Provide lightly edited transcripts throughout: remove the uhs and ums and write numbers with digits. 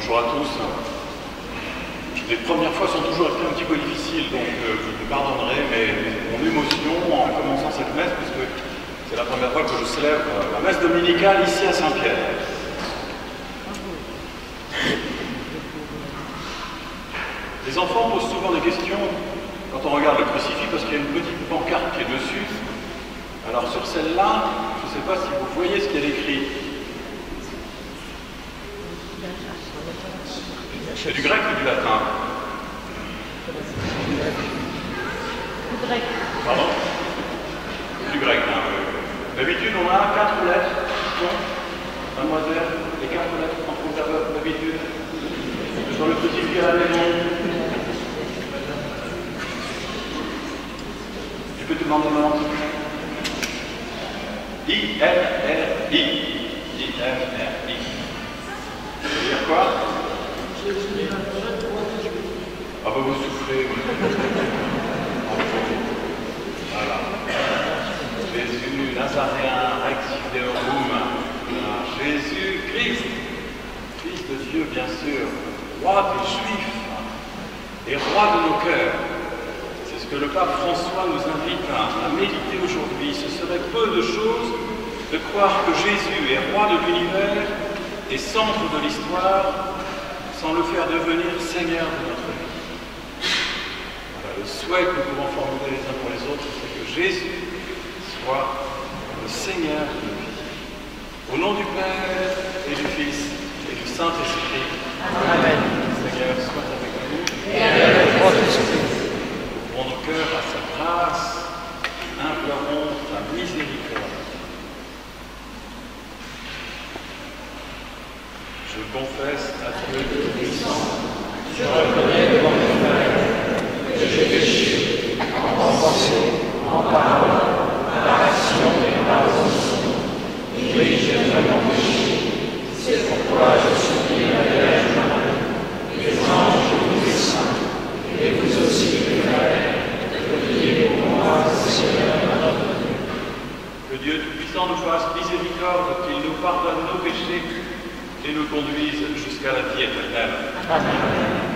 Bonjour à tous. Les premières fois sont toujours un petit peu difficiles, donc vous me pardonnerez, mais mon émotion en commençant cette messe, puisque c'est la première fois que je célèbre la messe dominicale ici à Saint-Pierre. Les enfants posent souvent des questions quand on regarde le crucifix, parce qu'il y a une petite pancarte qui est dessus. Alors sur celle-là, je ne sais pas si vous voyez ce qu'il y a écrit. C'est du grec ou du latin? Du grec. Pardon? Du grec. Hein. D'habitude, on a 4 lettres. Mademoiselle, les 4 lettres qu'on trouve d'habitude sur le crucifix à la maison. Tu peux te demander mon nom? I-N-R-I. I-N-R-I. Ça veut dire quoi? Ah bah vous souffrez, oui. Voilà. Jésus Nazaréen, Rex Judeorum. Jésus-Christ, Fils de Dieu, bien sûr, roi des Juifs et roi de nos cœurs. C'est ce que le pape François nous invite à méditer aujourd'hui. Ce serait peu de choses de croire que Jésus est roi de l'univers et centre de l'histoire, sans le faire devenir Seigneur de notre vie. Voilà, le souhait que nous pouvons formuler les uns pour les autres, c'est que Jésus soit le Seigneur de nos vies. Au nom du Père et du Fils et du Saint-Esprit. Amen. Seigneur, sois avec nous. Et avec votre esprit. Ouvrons nos cœurs à sa grâce, implorons sa miséricorde. Je confesse à Dieu Tout-Puissant, je reconnais devant mes frères que j'ai péché en pensée, en parole, par action et par omission. Oui, j'ai vraiment péché. C'est pourquoi je supplie la Vierge Marie, les anges et les saints, et vous aussi, les frères, de prier pour moi, Seigneur notre Dieu. que Dieu Tout-Puissant nous fasse miséricorde, qu'il nous pardonne nos péchés et nous conduise jusqu'à la vie éternelle. Amen. Amen.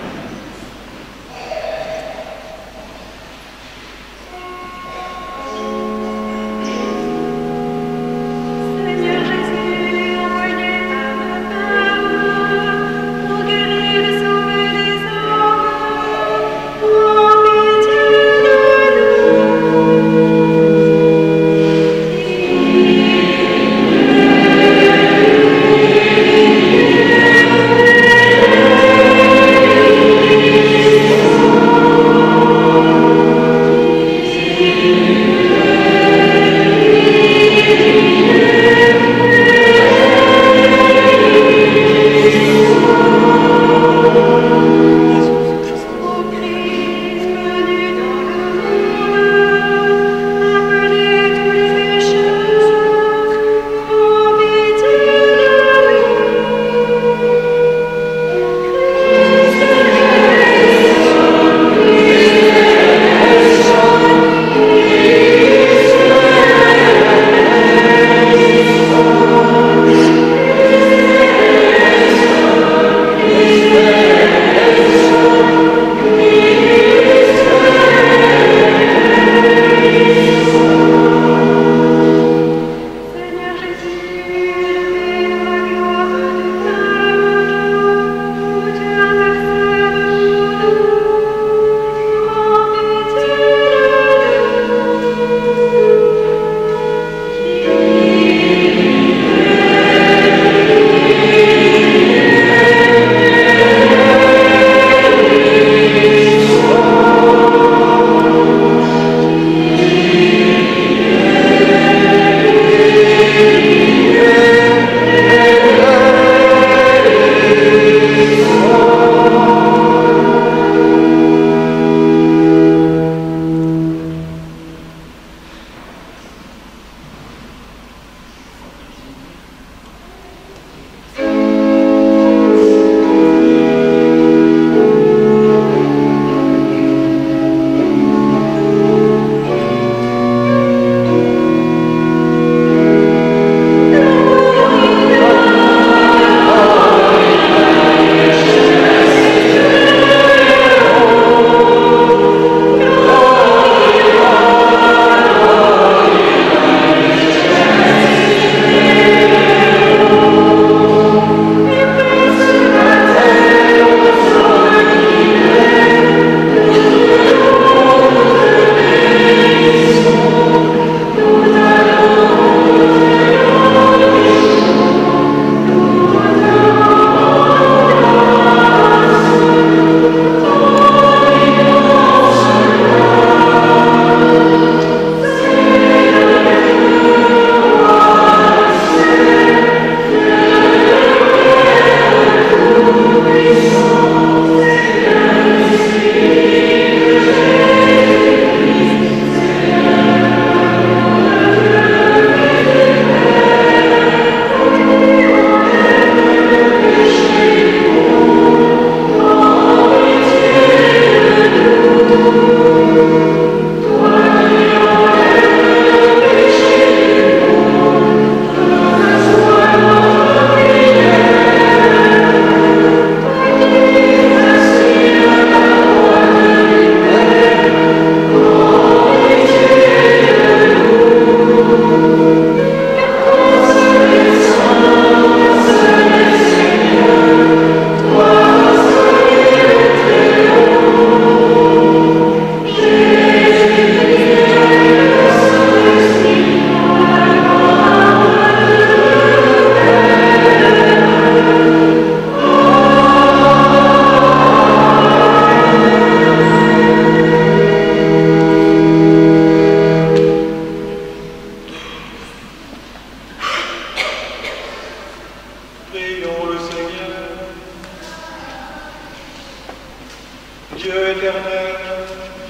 Dieu éternel,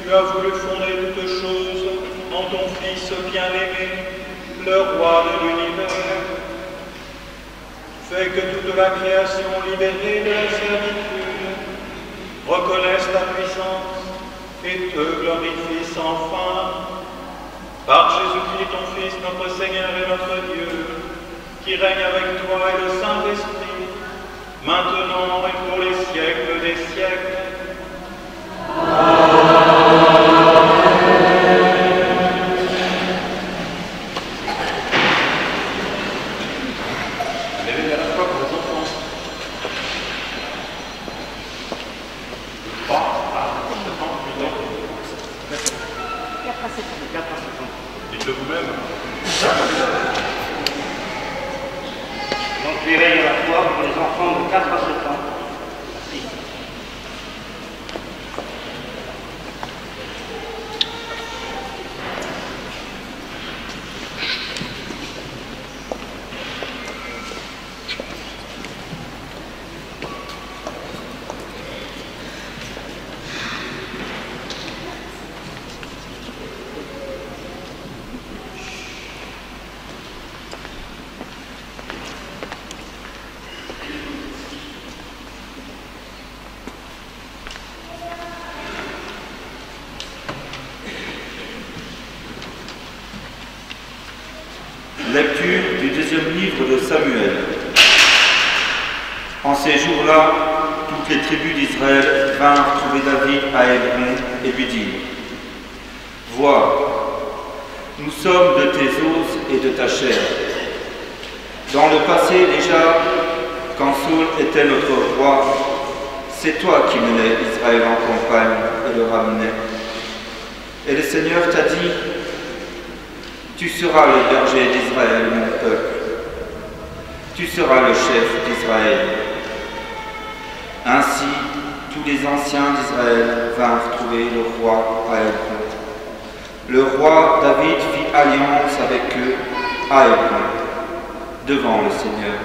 tu as voulu fonder toutes choses en ton Fils bien-aimé, le roi de l'univers. Fais que toute la création libérée de la servitude reconnaisse ta puissance et te glorifie sans fin. Par Jésus-Christ, ton Fils, notre Seigneur et notre Dieu, qui règne avec toi et le Saint-Esprit, maintenant et pour les siècles des siècles. Levez la foi pour les enfants. 3 à 7 ans, 8 ans. 4 à 7 ans. 4 à 7 ans. Dites-le vous-même. Donc l'éveil à la foi pour les enfants de 4 à 7 ans. Merci. Lecture du deuxième livre de Samuel. En ces jours-là, toutes les tribus d'Israël vinrent trouver David à Hébron et lui dirent : Vois, nous sommes de tes os et de ta chair. Dans le passé déjà, quand Saul était notre roi, c'est toi qui menais Israël en campagne et le ramenais. Et le Seigneur t'a dit : Tu seras le berger d'Israël, mon peuple. Tu seras le chef d'Israël. Ainsi, tous les anciens d'Israël vinrent trouver le roi à Hébron. Le roi David fit alliance avec eux à Hébron, devant le Seigneur.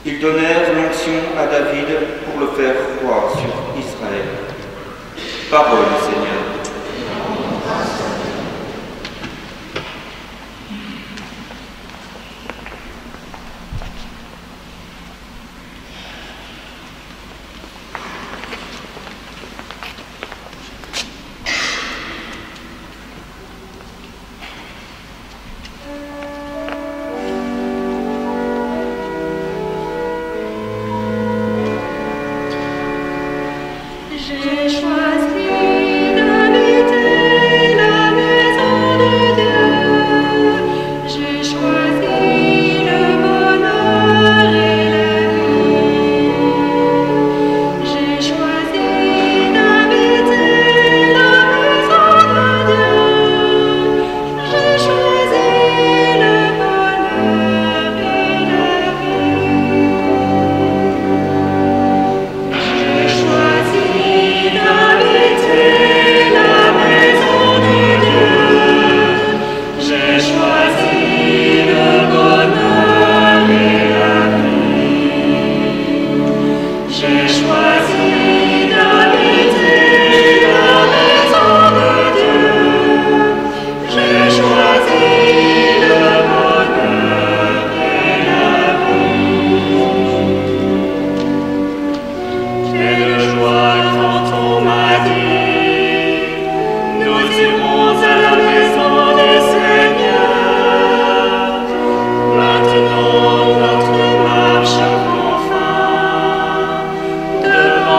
Ils donnèrent l'onction à David pour le faire roi sur Israël. Parole du Seigneur. J'ai choisi d'habiter la maison de Dieu. J'ai choisi le bonheur et la vie. J'ai choisi d'habiter la maison de Dieu. J'ai choisi le bonheur et la vie. J'ai choisi d'habiter la maison de Dieu. J'ai choisi le bonheur et la vie. J'ai choisi d'habiter la maison de Dieu. J'ai choisi le bonheur et la vie. Quelle joie quand on m'a dit, nous irons à la maison du Seigneur. Maintenant notre marche prend fin devant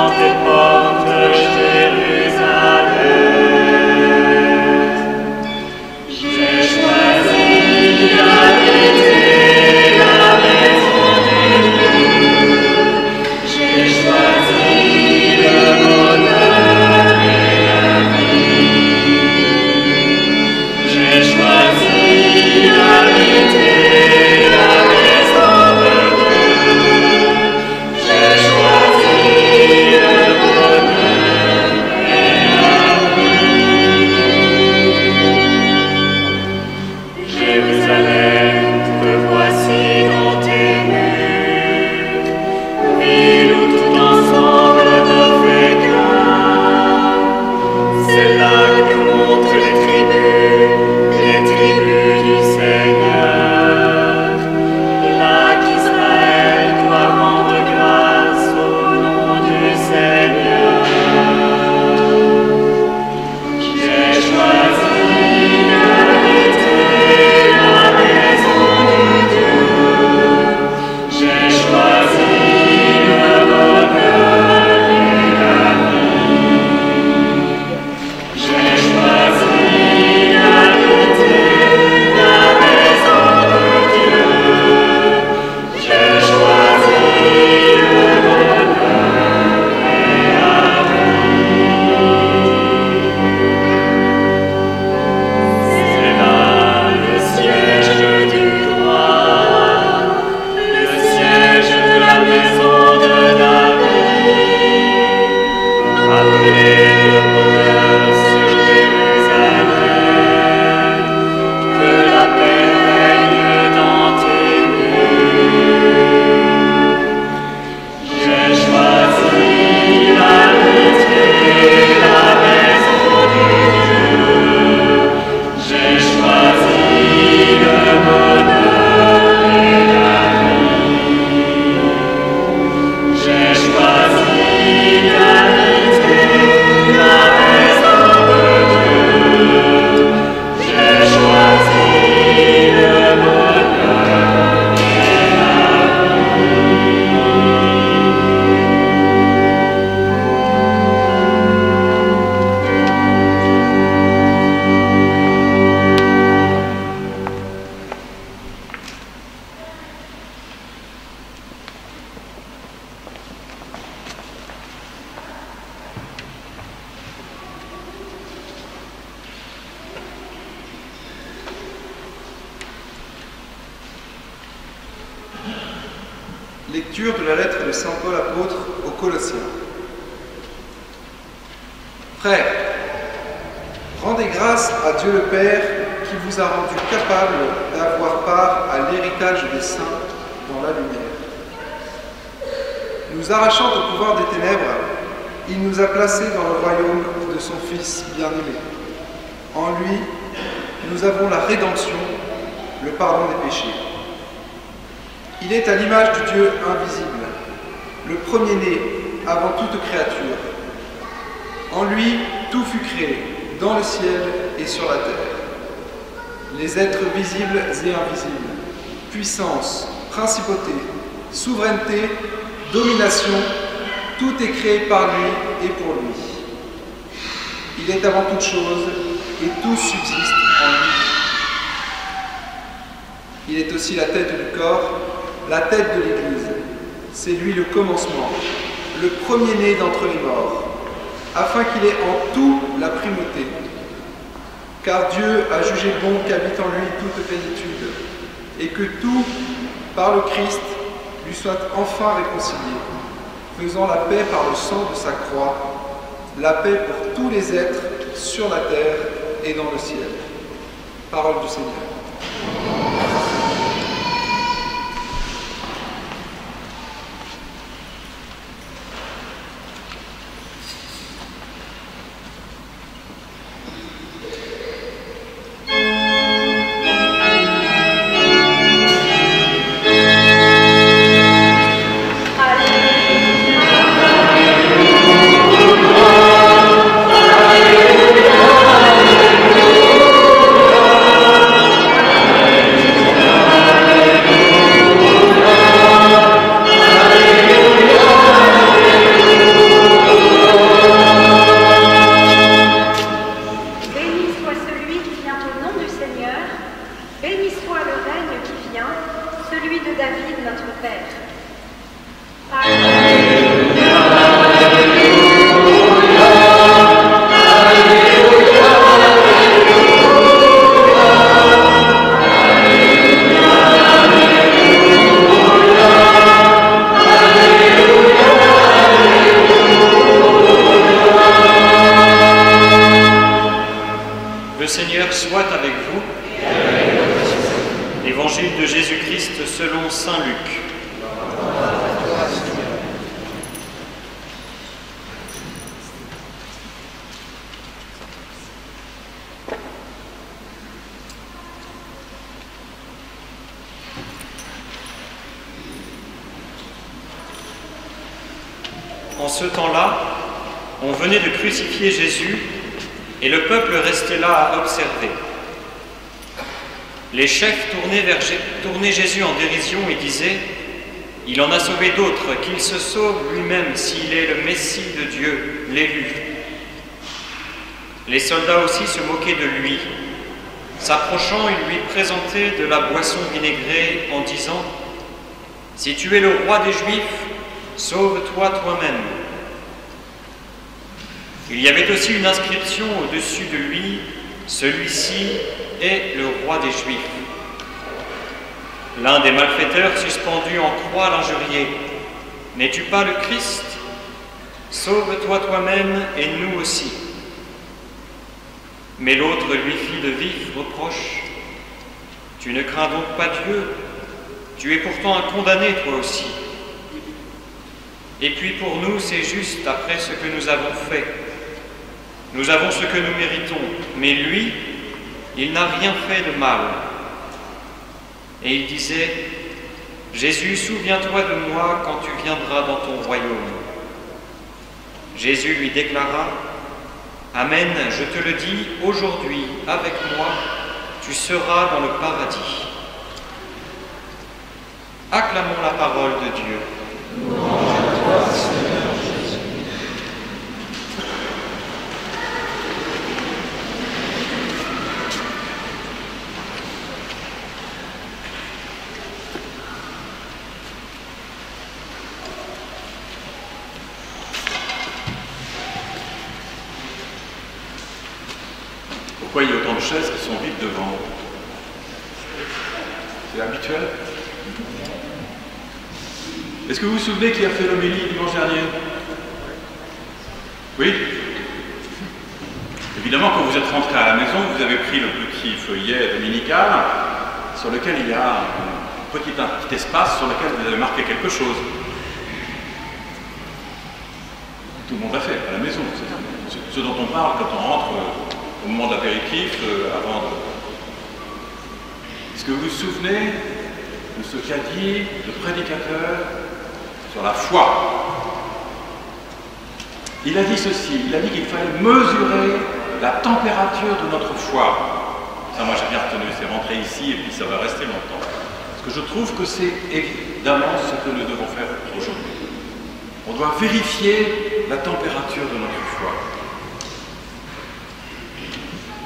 Lecture de la lettre de saint Paul apôtre aux Colossiens. Frères, rendez grâce à Dieu le Père qui vous a rendu capable d'avoir part à l'héritage des saints dans la lumière. Nous arrachant au pouvoir des ténèbres, il nous a placés dans le royaume de son Fils bien-aimé. En lui, nous avons la rédemption, le pardon des péchés. Il est à l'image du Dieu invisible, le premier-né avant toute créature. En lui, tout fut créé, dans le ciel et sur la terre. Les êtres visibles et invisibles, puissance, principauté, souveraineté, domination, tout est créé par lui et pour lui. Il est avant toute chose et tout subsiste en lui. Il est aussi la tête du corps, la tête de l'Église. C'est lui le commencement, le premier-né d'entre les morts, afin qu'il ait en tout la primauté. Car Dieu a jugé bon qu'habite en lui toute plénitude, et que tout, par le Christ, lui soit enfin réconcilié, faisant la paix par le sang de sa croix, la paix pour tous les êtres sur la terre et dans le ciel. Parole du Seigneur. En ce temps-là, on venait de crucifier Jésus et le peuple restait là à observer. Les chefs tournaient Jésus en dérision et disaient « Il en a sauvé d'autres, qu'il se sauve lui-même s'il est le Messie de Dieu, l'élu. » Les soldats aussi se moquaient de lui. S'approchant, ils lui présentaient de la boisson vinaigrée en disant « Si tu es le roi des Juifs, sauve-toi toi-même. » Il y avait aussi une inscription au-dessus de lui, « Celui-ci est le roi des Juifs. » L'un des malfaiteurs suspendus en croix l'injuriait. « N'es-tu pas le Christ? Sauve-toi toi-même et nous aussi. » Mais l'autre lui fit de vifs reproches. « Tu ne crains donc pas Dieu? Tu es pourtant un condamné toi aussi. Et puis pour nous, c'est juste après ce que nous avons fait. Nous avons ce que nous méritons, mais lui, il n'a rien fait de mal. » Et il disait, « Jésus, souviens-toi de moi quand tu viendras dans ton royaume. » Jésus lui déclara, « Amen, je te le dis, aujourd'hui, avec moi, tu seras dans le paradis. » Acclamons la parole de Dieu. Louange à toi, Seigneur Jésus. Pourquoi il y a autant de chaises qui sont vides devant? C'est habituel? Est-ce que vous vous souvenez qui a fait l'homélie dimanche dernier? Oui? Évidemment, quand vous êtes rentré à la maison, vous avez pris le petit feuillet dominical sur lequel il y a un petit espace sur lequel vous avez marqué quelque chose. Tout le monde l'a fait à la maison. C'est ce dont on parle quand on rentre au moment de l'apéritif, avant de... Est-ce que vous vous souvenez de ce qu'a dit le prédicateur sur la foi? Il a dit ceci, il a dit qu'il fallait mesurer la température de notre foi. Ça, moi j'ai bien retenu, c'est rentré ici et puis ça va rester longtemps. Parce que je trouve que c'est évidemment ce que nous devons faire aujourd'hui. On doit vérifier la température de notre foi.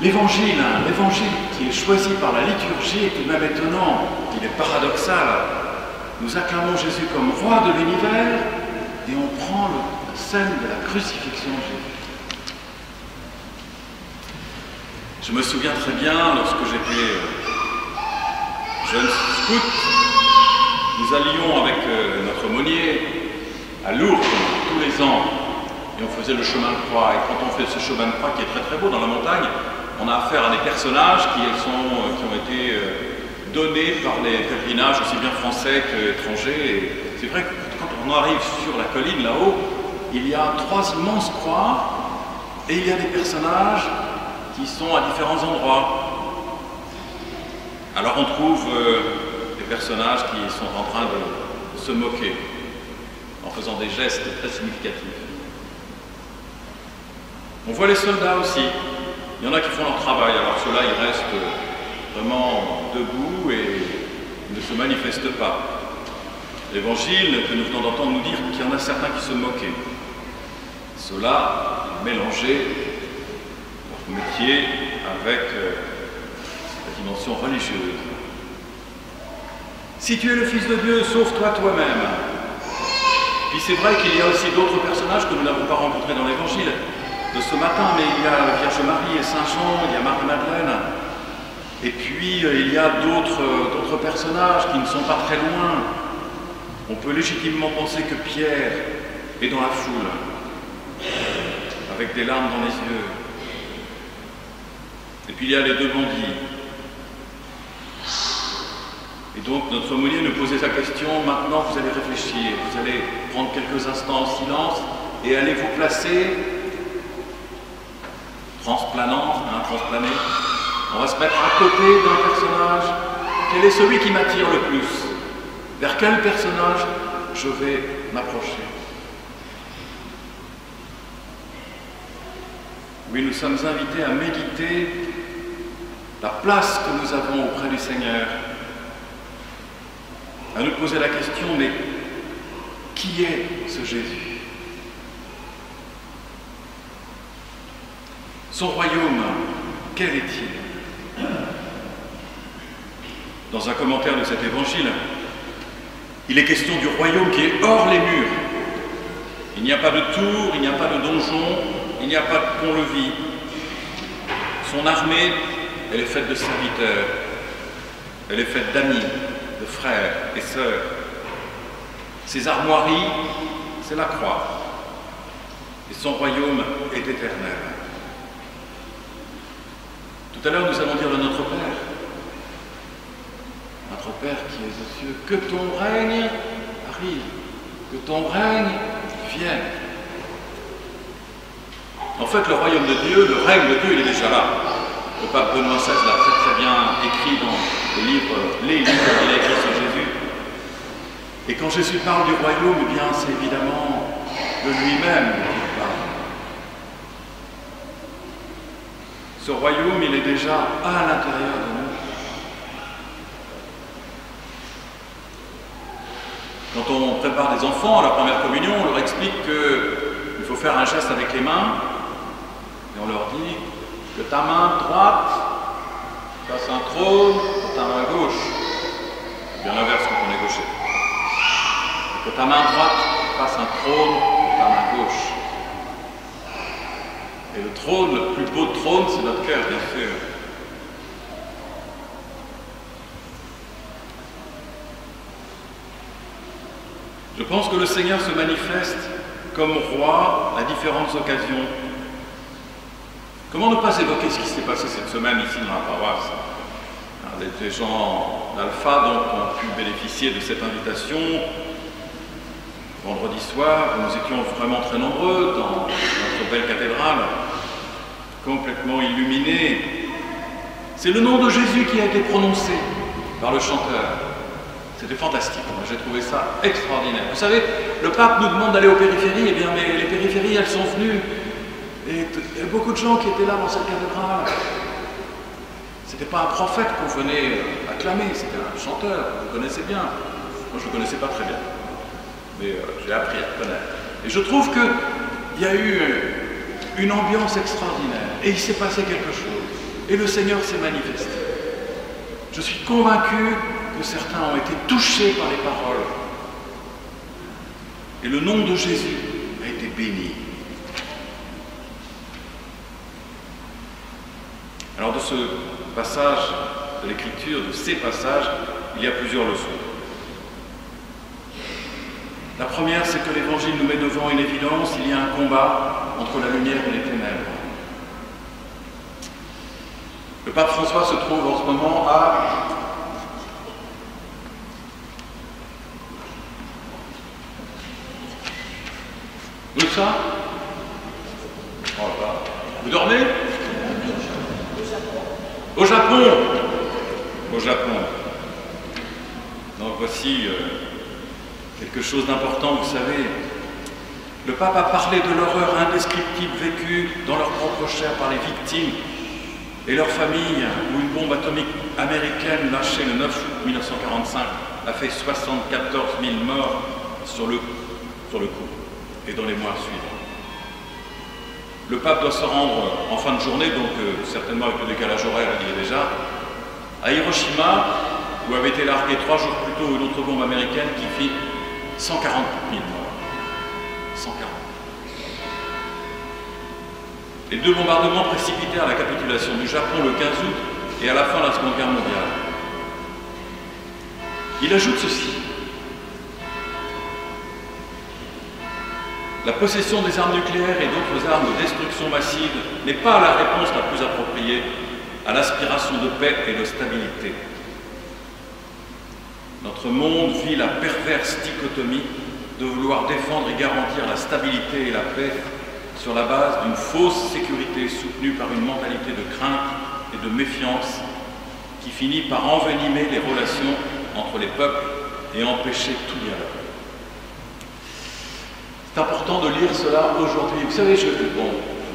L'évangile qui est choisi par la liturgie est tout de même étonnant, il est paradoxal. Nous acclamons Jésus comme roi de l'univers et on prend la scène de la crucifixion de Jésus. Je me souviens très bien, lorsque j'étais jeune scout, nous allions avec notre aumônier à Lourdes tous les ans et on faisait le chemin de croix. Et quand on fait ce chemin de croix qui est très très beau dans la montagne, on a affaire à des personnages qui ont été donnés par les pèlerinages aussi bien français qu'étrangers. Et c'est vrai que quand on arrive sur la colline là-haut, il y a 3 immenses croix et il y a des personnages qui sont à différents endroits. Alors on trouve des personnages qui sont en train de se moquer en faisant des gestes très significatifs. On voit les soldats aussi. Il y en a qui font leur travail, alors ceux-là ils restent vraiment debout et ne se manifestent pas. L'évangile que nous venons d'entendre nous dire qu'il y en a certains qui se moquaient. Ceux-là mélangeaient leur métier avec la dimension religieuse. Si tu es le Fils de Dieu, sauve-toi toi-même. Puis c'est vrai qu'il y a aussi d'autres personnages que nous n'avons pas rencontrés dans l'Évangile de ce matin, mais il y a la Vierge Marie et Saint Jean, il y a Marie-Madeleine, et puis il y a d'autres personnages qui ne sont pas très loin. On peut légitimement penser que Pierre est dans la foule, avec des larmes dans les yeux. Et puis il y a les 2 bandits. Et donc notre aumônier nous posait sa question, maintenant vous allez réfléchir, vous allez prendre quelques instants en silence et allez vous placer transplané. On va se mettre à côté d'un personnage. Quel est celui qui m'attire le plus? Vers quel personnage je vais m'approcher? Oui, nous sommes invités à méditer la place que nous avons auprès du Seigneur, à nous poser la question, mais qui est ce Jésus? Son royaume, quel est-il? Dans un commentaire de cet évangile, il est question du royaume qui est hors les murs. Il n'y a pas de tour, il n'y a pas de donjon, il n'y a pas de pont-levis. Son armée, elle est faite de serviteurs, elle est faite d'amis, de frères et sœurs. Ses armoiries, c'est la croix. Et son royaume est éternel. Tout à l'heure, nous allons dire de notre Père. Notre Père qui est aux cieux, que ton règne arrive, que ton règne vienne. En fait, le royaume de Dieu, le règne de Dieu, il est déjà là. Le pape Benoît XVI l'a très très bien écrit dans les livres qu'il a écrits sur Jésus. Et quand Jésus parle du royaume, eh bien, c'est évidemment de lui-même qu'il parle. Ce royaume, il est déjà à l'intérieur de nous. Quand on prépare des enfants à la première communion, on leur explique qu'il faut faire un geste avec les mains, et on leur dit que ta main droite fasse un trône pour ta main gauche. C'est bien l'inverse quand on est gaucher. Que ta main droite fasse un trône pour ta main gauche. Et le trône, le plus beau trône, c'est notre cœur, bien sûr. Je pense que le Seigneur se manifeste comme roi à différentes occasions. Comment ne pas évoquer ce qui s'est passé cette semaine ici dans la paroisse? Des gens d'Alpha donc ont pu bénéficier de cette invitation. Vendredi soir, nous étions vraiment très nombreux dans notre belle cathédrale, complètement illuminée. C'est le nom de Jésus qui a été prononcé par le chanteur. C'était fantastique, j'ai trouvé ça extraordinaire. Vous savez, le pape nous demande d'aller aux périphéries, eh bien, mais les périphéries, elles sont venues. Et il y a beaucoup de gens qui étaient là dans cette cathédrale. C'était pas un prophète qu'on venait acclamer, c'était un chanteur, vous le connaissez bien. Moi, je le connaissais pas très bien, mais j'ai appris à le connaître. Et je trouve qu'il y a eu une ambiance extraordinaire, et il s'est passé quelque chose, et le Seigneur s'est manifesté. Je suis convaincu que certains ont été touchés par les paroles, et le nom de Jésus a été béni. Alors de ce passage de l'Écriture, de ces passages, il y a plusieurs leçons. La première, c'est que l'Évangile nous met devant une évidence, il y a un combat entre la lumière et les ténèbres. Le pape François se trouve en ce moment à où ça? Oh là là. Vous dormez? Au Japon. Au Japon. Donc voici quelque chose d'important, vous savez. Le pape a parlé de l'horreur indescriptible vécue dans leur propre chair par les victimes et leurs familles, où une bombe atomique américaine lâchée le 9 août 1945 a fait 74 000 morts sur le coup et dans les mois suivants. Le pape doit se rendre en fin de journée, donc certainement avec le décalage horaire, il y est déjà, à Hiroshima, où avait été larguée 3 jours plus tôt une autre bombe américaine qui fit 140 000 morts. 140. Les 2 bombardements précipitèrent la capitulation du Japon le 15 août et à la fin de la Seconde Guerre mondiale. Il ajoute ceci. La possession des armes nucléaires et d'autres armes de destruction massive n'est pas la réponse la plus appropriée à l'aspiration de paix et de stabilité. Notre monde vit la perverse dichotomie de vouloir défendre et garantir la stabilité et la paix sur la base d'une fausse sécurité soutenue par une mentalité de crainte et de méfiance qui finit par envenimer les relations entre les peuples et empêcher tout dialogue. C'est important de lire cela aujourd'hui. Vous savez, je ne vais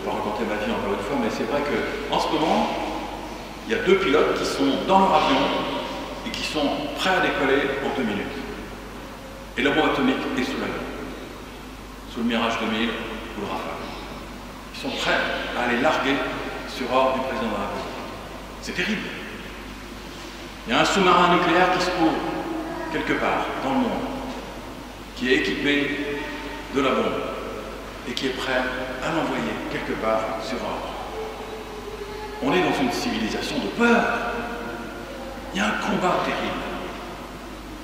pas raconter ma vie encore une fois, mais c'est vrai qu'en ce moment, il y a 2 pilotes qui sont dans leur avion et qui sont prêts à décoller en 2 minutes. Et la bombe atomique est sous l'avion, sous le Mirage 2000 ou le Rafale. Ils sont prêts à aller larguer sur ordre du président de la République. C'est terrible. Il y a un sous-marin nucléaire qui se trouve quelque part dans le monde, qui est équipé de la bombe et qui est prêt à l'envoyer quelque part sur ordre. On est dans une civilisation de peur. Il y a un combat terrible.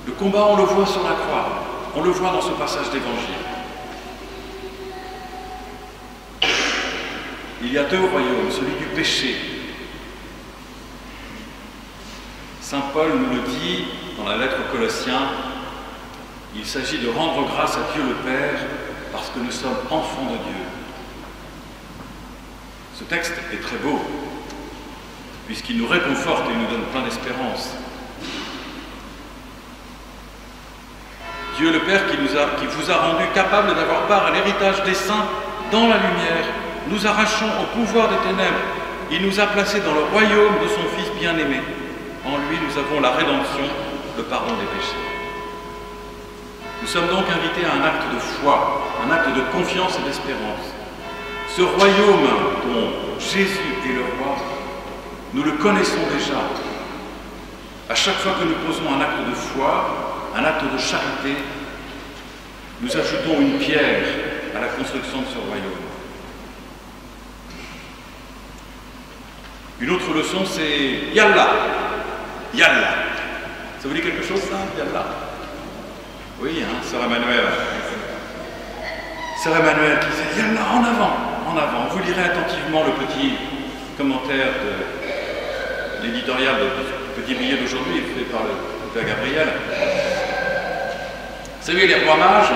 Le combat, on le voit sur la croix, on le voit dans ce passage d'évangile. Il y a 2 royaumes, celui du péché. Saint Paul nous le dit dans la lettre aux Colossiens. Il s'agit de rendre grâce à Dieu le Père parce que nous sommes enfants de Dieu. Ce texte est très beau puisqu'il nous réconforte et nous donne plein d'espérance. Dieu le Père qui vous a rendu capable d'avoir part à l'héritage des saints dans la lumière, nous arrachons au pouvoir des ténèbres. Il nous a placés dans le royaume de son Fils bien-aimé. En lui, nous avons la rédemption, le pardon des péchés. Nous sommes donc invités à un acte de foi, un acte de confiance et d'espérance. Ce royaume dont Jésus est le roi, nous le connaissons déjà. À chaque fois que nous posons un acte de foi, un acte de charité, nous ajoutons une pierre à la construction de ce royaume. Une autre leçon, c'est Yallah. Yallah. Ça vous dit quelque chose, ça, Yallah? Oui, hein, Sœur Emmanuel. Sœur Emmanuel qui dit, viens là, en avant. Vous lirez attentivement le petit commentaire de l'éditorial du petit billet d'aujourd'hui, fait par le Père Gabriel. Vous savez, les rois mages,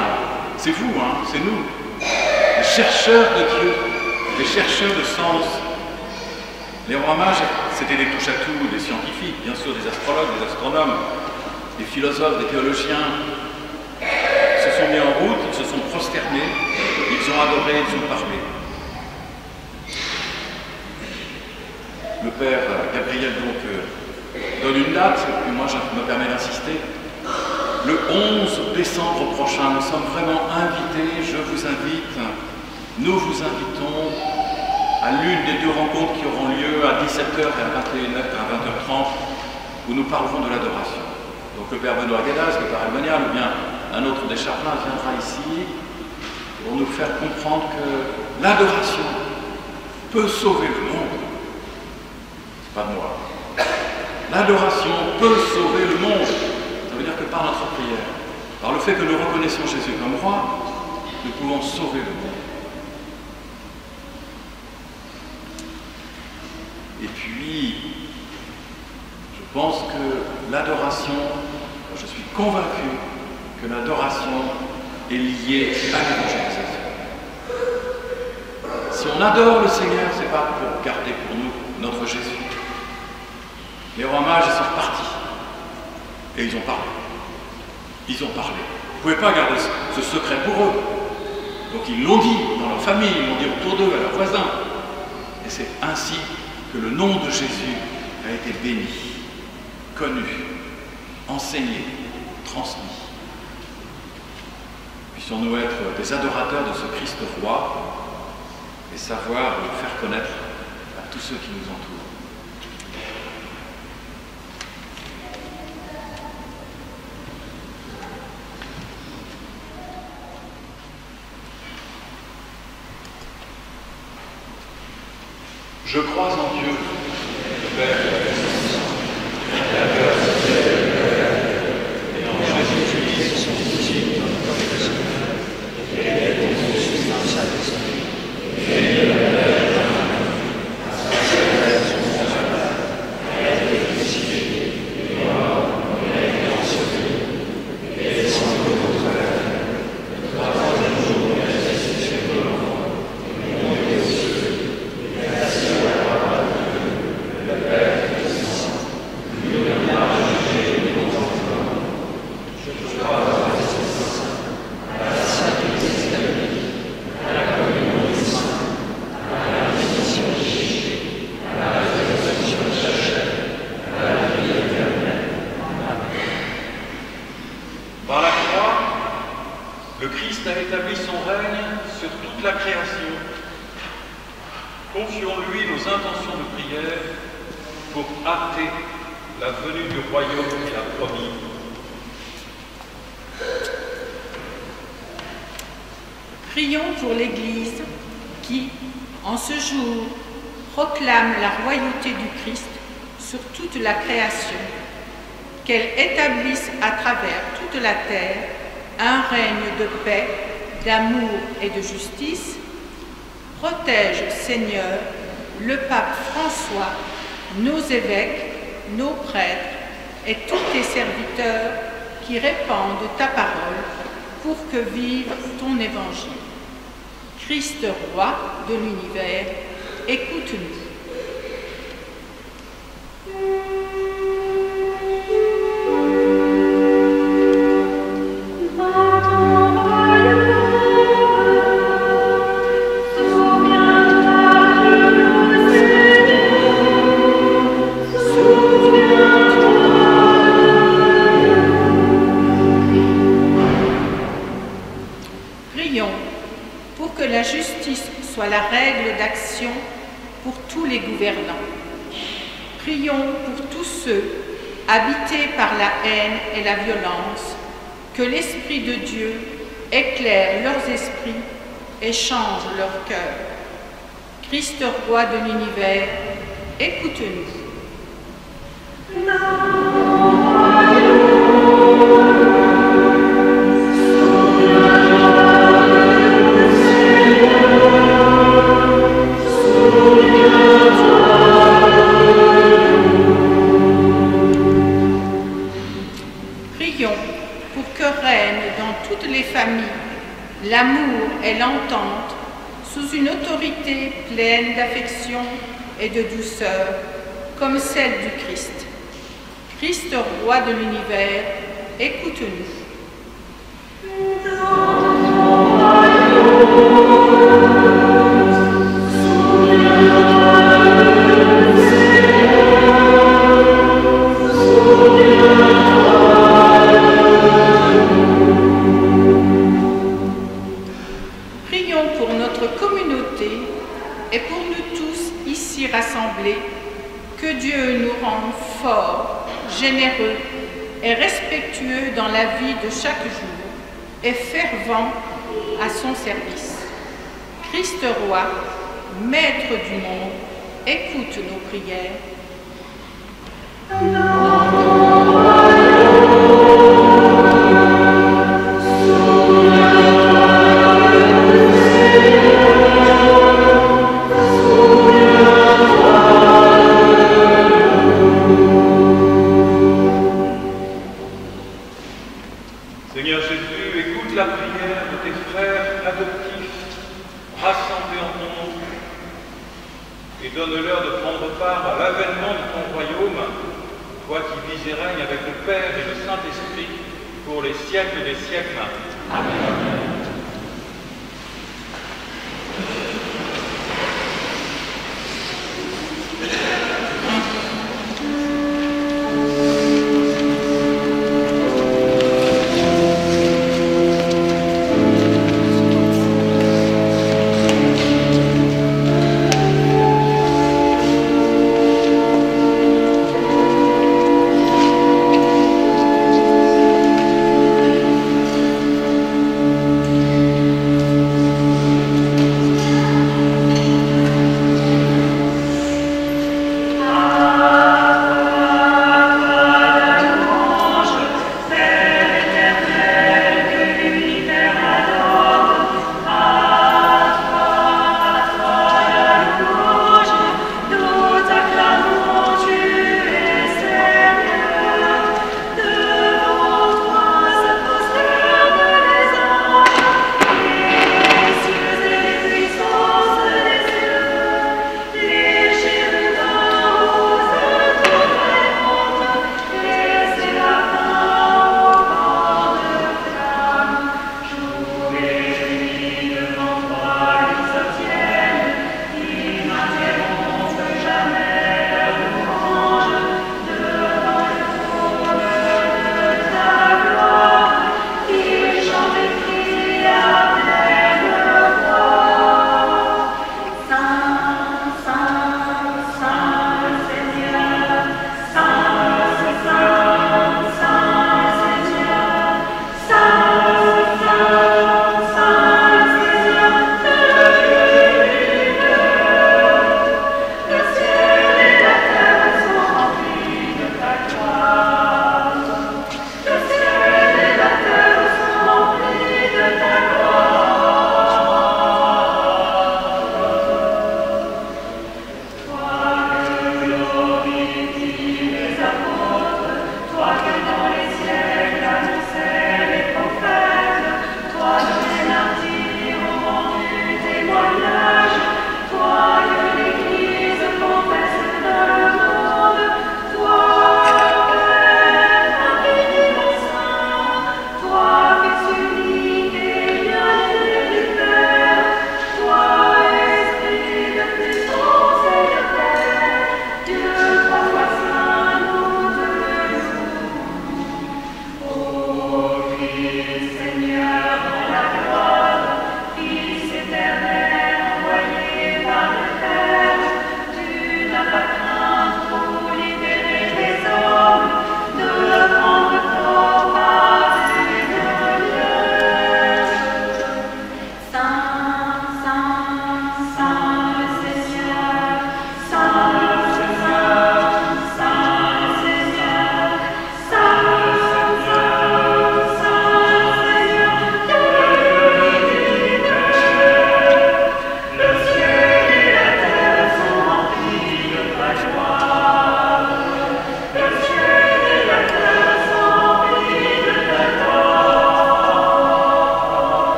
c'est vous, hein, c'est nous, les chercheurs de Dieu, les chercheurs de sens. Les rois mages, c'était des touche-à-tout, des scientifiques, bien sûr, des astrologues, des astronomes, des philosophes, des théologiens. Ils se sont mis en route, ils se sont prosternés, ils ont adoré, ils ont parlé. Le Père Gabriel donc donne une date, et puis moi je me permets d'insister. Le 11 décembre prochain, nous sommes vraiment invités, nous vous invitons à l'une des deux rencontres qui auront lieu à 17h et à 20h30, où nous parlerons de l'adoration. Donc le Père Benoît Guédas, le Père Almonial, ou bien un autre des chapelains viendra ici pour nous faire comprendre que l'adoration peut sauver le monde. C'est pas de moi. L'adoration peut sauver le monde. Ça veut dire que par notre prière, par le fait que nous reconnaissons Jésus comme roi, nous pouvons sauver le monde. Et puis, je pense que l'adoration, je suis convaincu que l'adoration est liée à l'évangélisation. Si on adore le Seigneur, ce n'est pas pour garder pour nous notre Jésus. Les rois mages, ils sont repartis. Et ils ont parlé. Ils ont parlé. Vous ne pouvez pas garder ce secret pour eux. Donc ils l'ont dit dans leur famille, ils l'ont dit autour d'eux, à leurs voisins. Et c'est ainsi que le nom de Jésus a été béni, connu, enseigné, transmis. Puissions-nous être des adorateurs de ce Christ roi et savoir le faire connaître à tous ceux qui nous entourent. Je crois en Dieu, le Père, Créateur du ciel et de la terre, et en Jésus-Christ, son Fils, notre Sauveur, qui est conçu par Saint-Esprit, né de la Vierge Marie, à sa résurrection mondiale, a été crucifié, est mort, il a été enseveli, il est descendu contre la terre, le troisième jour il est ressuscité de mort, il est monté aux cieux, il est assis à la droite de Dieu, le Père Tout-Puissant, lui viendra juger les bons enfants. Je crois à la Sainte, à la Sainte Église catholique, à la communion des saints, à la rémission des péchés, à la résurrection de la chair, à la vie éternelle. Amen. Par la croix, le Christ a établi son règne sur toute la création. Confions-lui nos intentions de prière pour hâter la venue du royaume qu'il a promis. Prions pour l'Église qui, en ce jour, proclame la royauté du Christ sur toute la création, qu'elle établisse à travers toute la terre un règne de paix, d'amour et de justice. Protège, Seigneur, le pape François, nos évêques, nos prêtres et tous tes serviteurs qui répandent ta parole pour que vive ton évangile. Christ, roi de l'univers, écoute-nous. La justice soit la règle d'action pour tous les gouvernants. Prions pour tous ceux habités par la haine et la violence, que l'Esprit de Dieu éclaire leurs esprits et change leur cœur. Christ, roi de l'univers, écoute-nous. sous une autorité pleine d'affection et de douceur, comme celle du Christ. Christ, roi de l'univers, écoute-nous. Prions pour notre communauté et pour nous tous ici rassemblés, que Dieu nous rende forts, généreux et respectueux dans la vie de chaque jour et fervents à son service. Christ roi, maître du monde, écoute nos prières. Seigneur Jésus, écoute la prière de tes frères adoptifs rassemblés en ton nom et donne-leur de prendre part à l'avènement de ton royaume, toi qui vis et règnes avec le Père et le Saint-Esprit pour les siècles des siècles. Amen.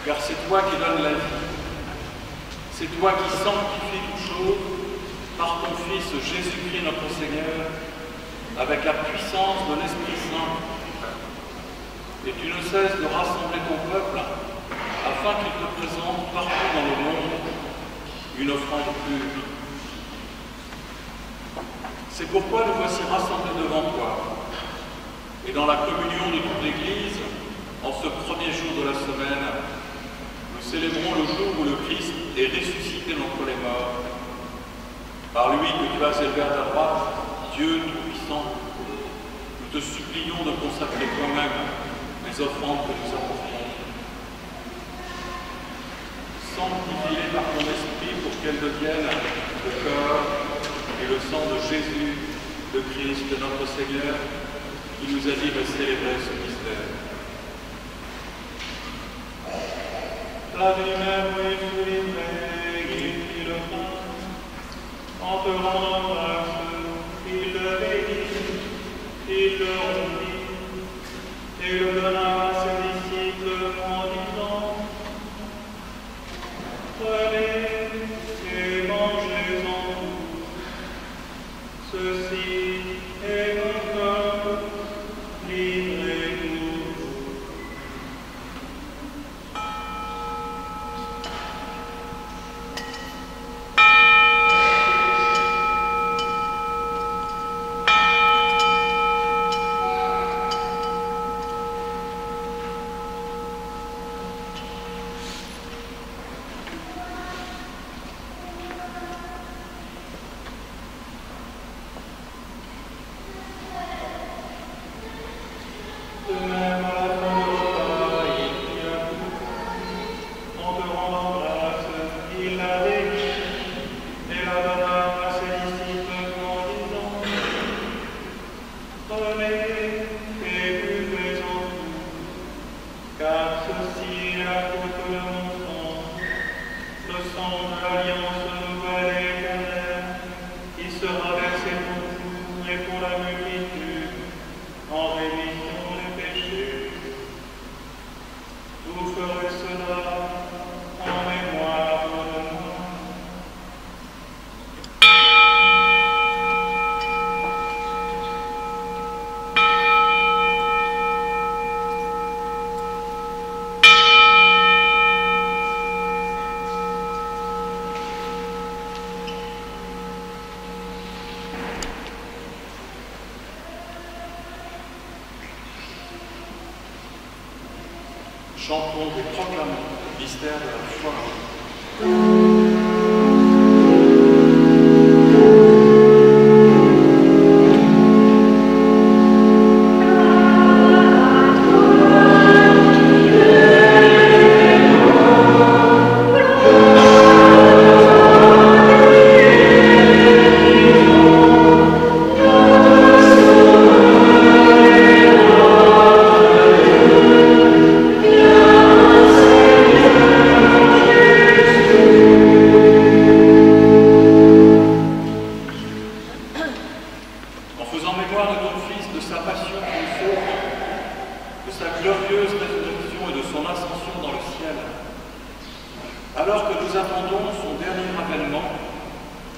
car c'est toi qui donnes la vie. C'est toi qui sanctifies toutes choses par ton Fils Jésus-Christ notre Seigneur, avec la puissance de l'Esprit Saint, et tu ne cesses de rassembler ton peuple afin qu'il te présente partout dans le monde une offrande pure. C'est pourquoi nous voici rassemblés devant toi, et dans la communion de toute l'Église, en ce premier jour de la semaine, nous célébrons le jour où le Christ est ressuscité d'entre les morts. Par lui que tu as élevé à ta droite, Dieu Tout-Puissant, nous te supplions de consacrer toi-même les offrandes que nous apportons. Sanctifie-les par ton esprit pour qu'elles deviennent le corps et le sang de Jésus, le Christ, notre Seigneur, qui nous a dit de célébrer ce mystère. La lui-même est livrée, il fit le pain. En te rendant grâce, il le bénit, il le rompit, et le donna à ses disciples en disant: prenez et mangez-en, ceci est mon corps livré pour vous. De même, à la fin du repas, il pria tout. En te rendant grâce, il la bénit et la donna à ses disciples en disant: prenez et buvez-en tous, car ceci est la goutte de mon sang, le sang de l'alliance nouvelle et éternelle, qui sera versé pour vous et pour la multitude en rémission des péchés. Vous ferez cela en mémoire de moi. Chantons et proclamons le mystère de la foi. Alors que nous attendons son dernier avènement,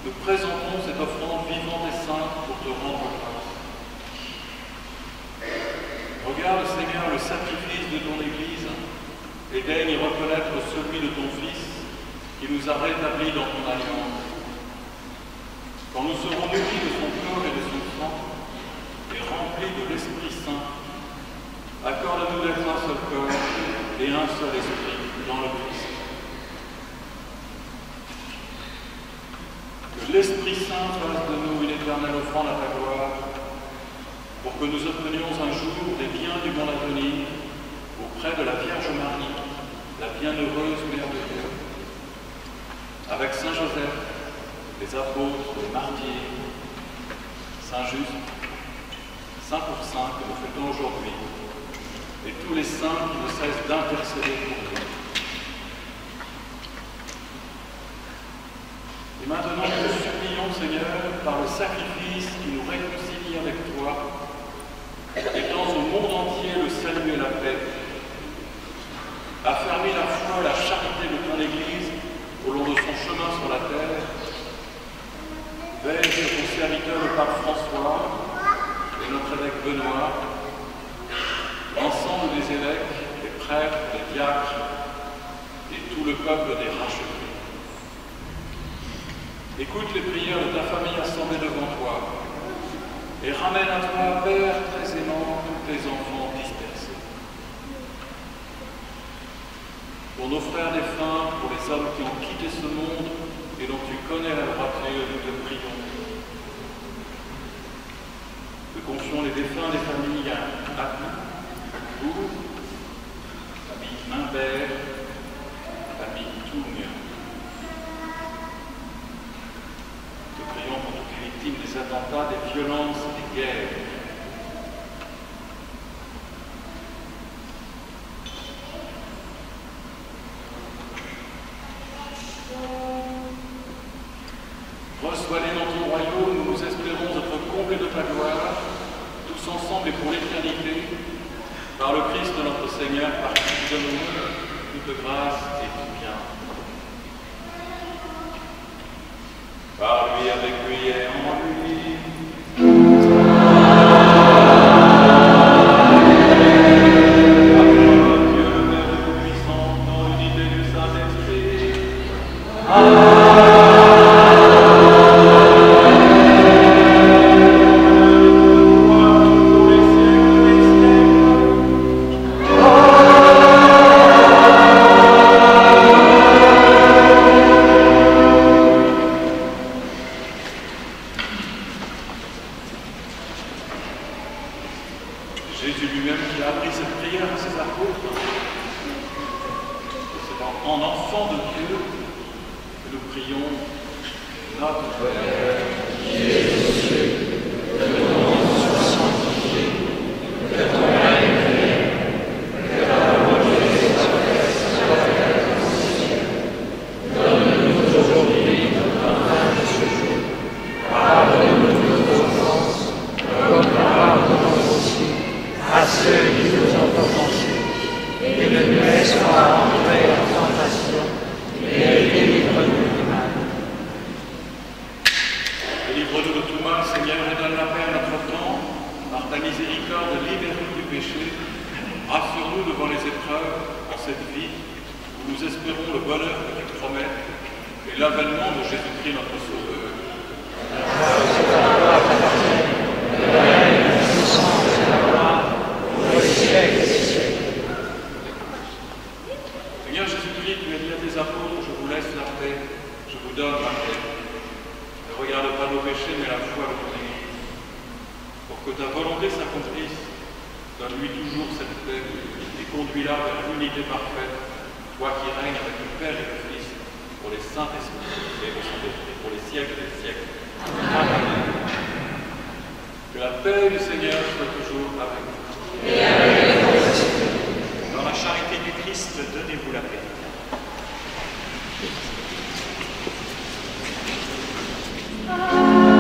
nous présentons cette offrande vivante et sainte pour te rendre grâce. Regarde, Seigneur, le sacrifice de ton Église et daigne reconnaître celui de ton Fils qui nous a rétablis dans ton alliance. Quand nous serons unis de son corps et de son sang et remplis de l'Esprit Saint, accorde-nous d'être un seul corps et un seul esprit dans le Christ. Que l'Esprit Saint fasse de nous une éternelle offrande à ta gloire, pour que nous obtenions un jour les biens du monde à venir auprès de la Vierge Marie, la bienheureuse Mère de Dieu, avec Saint Joseph, les apôtres, les martyrs, Saint Just, Saint Pourçain que nous fêtons aujourd'hui, et tous les saints qui ne cessent d'intercéder pour nous. Et maintenant, nous te supplions, Seigneur, par le sacrifice qui nous réconcilie avec toi, étends au monde entier le salut et la paix, affermis la foi et la charité de ton Église au long de son chemin sur la terre, serviteur le pape François et notre évêque Benoît, l'ensemble des évêques, des prêtres, des diacres et tout le peuple des rachetés. Écoute les prières de ta famille assemblée devant toi et ramène à toi, Père très aimant, tous tes enfants dispersés. Pour nos frères défunts, pour les hommes qui ont quitté ce monde et dont tu connais la droiture, nous te prions. Nous confions les défunts des familles à vous, famille Imbert, famille Toung. Nous prions pour toutes les victimes des attentats, des violences et des guerres. Reçois-les dans ton royaume, nous espérons être comblés de ta gloire, tous ensemble et pour l'éternité, par le Christ notre Seigneur, par qui nous donnons toute grâce et tout bien. Par lui, avec lui et en lui. Dieu le Père Tout-Puissant, dans l'unité du Saint-Esprit. Jésus lui-même qui a appris cette prière à ses apôtres. C'est en enfant de Dieu que nous prions notre Père qui es aux cieux, que ton nom soit sanctifié, que ton règne vienne, que ta volonté soit faite sur la terre comme au ciel. Donne-nous aujourd'hui notre pain de ce jour. Pardonne-nous nos offenses, comme nous pardonnons aussi à ceux qui nous ont offensés, et ne nous laisse pas entrer en tentation, mais délivre-nous du mal. Délivre-nous de tout mal, Seigneur, et donne la paix à notre temps. Par ta miséricorde, libère-nous du péché. Rassure-nous devant les épreuves en cette vie, où nous espérons le bonheur que tu promets et l'avènement de Jésus-Christ notre Sauveur. Seigneur Jésus-Christ, tu as dit à tes apôtres, je vous laisse la paix, je vous donne la paix. Ne regarde pas nos péchés, mais la foi de ton Église. Pour que ta volonté s'accomplisse, donne-lui toujours cette paix et conduis-la vers l'unité parfaite, toi qui règnes avec le Père et le Fils, pour les Saint-Esprits et le Saint-Esprit, pour les siècles des siècles. Amen. Que la paix du Seigneur soit toujours avec vous. Et avec vous. Dans la charité du Christ, donnez-vous la paix. Oh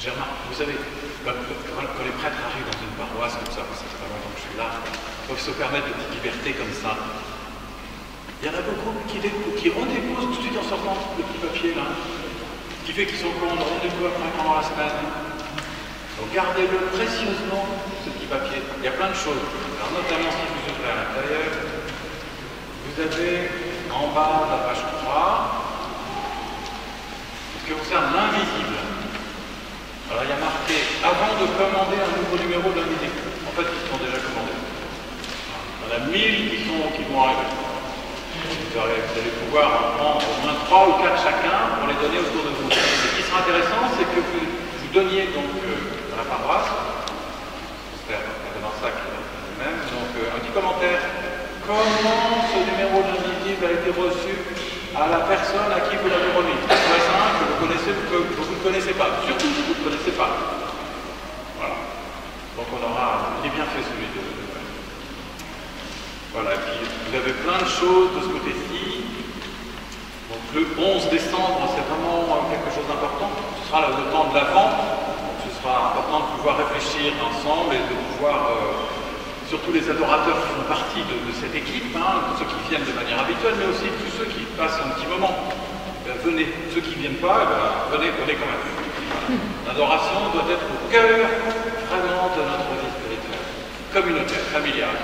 J'ai remarqué, vous savez, quand les prêtres arrivent dans une paroisse comme ça, parce que ça fait pas longtemps que je suis là, ils peuvent se permettre de petites libertés comme ça. Il y en a beaucoup qui redéposent tout de suite en sortant le petit papier là, ce qui fait qu'ils sont au rendez-vous après pendant la semaine. Donc gardez-le précieusement, ce petit papier. Il y a plein de choses. Alors notamment si vous ouvrez à l'intérieur, vous avez en bas de la page 3 ce qui concerne l'invisible. Alors il y a marqué avant de commander un nouveau numéro de l'invisible. En fait, ils sont déjà commandés. Il y en a 1000 qui vont arriver. Vous allez pouvoir en prendre au moins 3 ou 4 chacun pour les donner autour de vous. Ce qui sera intéressant, c'est que vous donniez donc à la paroisse, j'espère dans ça même, donc un petit commentaire. Comment ce numéro de l'invisible a été reçu à la personne à qui vous l'avez remis? C'est très simple, que vous connaissez ou que vous ne connaissez pas. Surtout si vous ne connaissez pas. Voilà. Donc on aura, il est bien fait celui de voilà, et puis vous avez plein de choses de ce côté-ci. Donc le 11 décembre, c'est vraiment quelque chose d'important. Ce sera le temps de l'Avent. Ce sera important de pouvoir réfléchir ensemble et de pouvoir, surtout les adorateurs qui font partie de cette équipe, ceux qui viennent de manière habituelle, mais aussi tous ceux qui passent un petit moment. Venez. Ceux qui ne viennent pas, venez quand même. Voilà. L'adoration doit être au cœur vraiment de notre vie spirituelle, communautaire, familiale.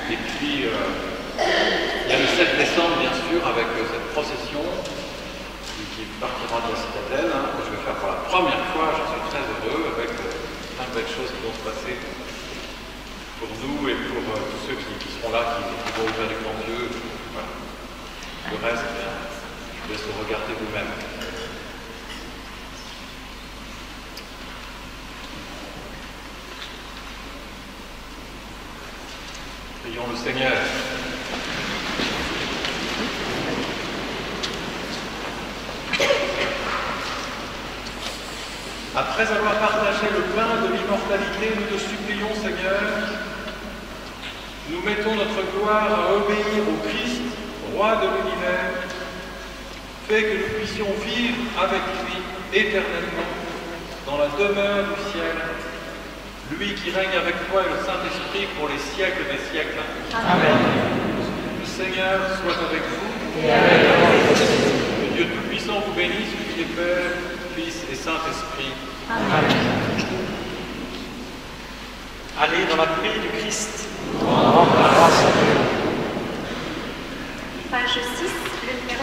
Et puis, il y a le 7 décembre, bien sûr, avec cette procession qui partira de la citadelle, que je vais faire pour la première fois. J'en suis très heureux, avec plein de belles choses qui vont se passer pour nous et pour tous ceux qui seront là, qui vont ouvrir les grands yeux. Voilà. Le reste, je vous laisse le regarder vous-même. Prions le Seigneur. Après avoir partagé le pain de l'immortalité, nous te supplions, Seigneur, nous mettons notre gloire à obéir au Christ, roi de l'univers, fais que nous puissions vivre avec lui éternellement dans la demeure du ciel, lui qui règne avec toi et le Saint-Esprit pour les siècles des siècles. Amen. Le Seigneur soit avec vous. Et avec vous. Que Dieu Tout-Puissant vous bénisse, lui qui est Père, Fils et Saint-Esprit. Amen. Allez dans la paix du Christ. Page 6, le numéro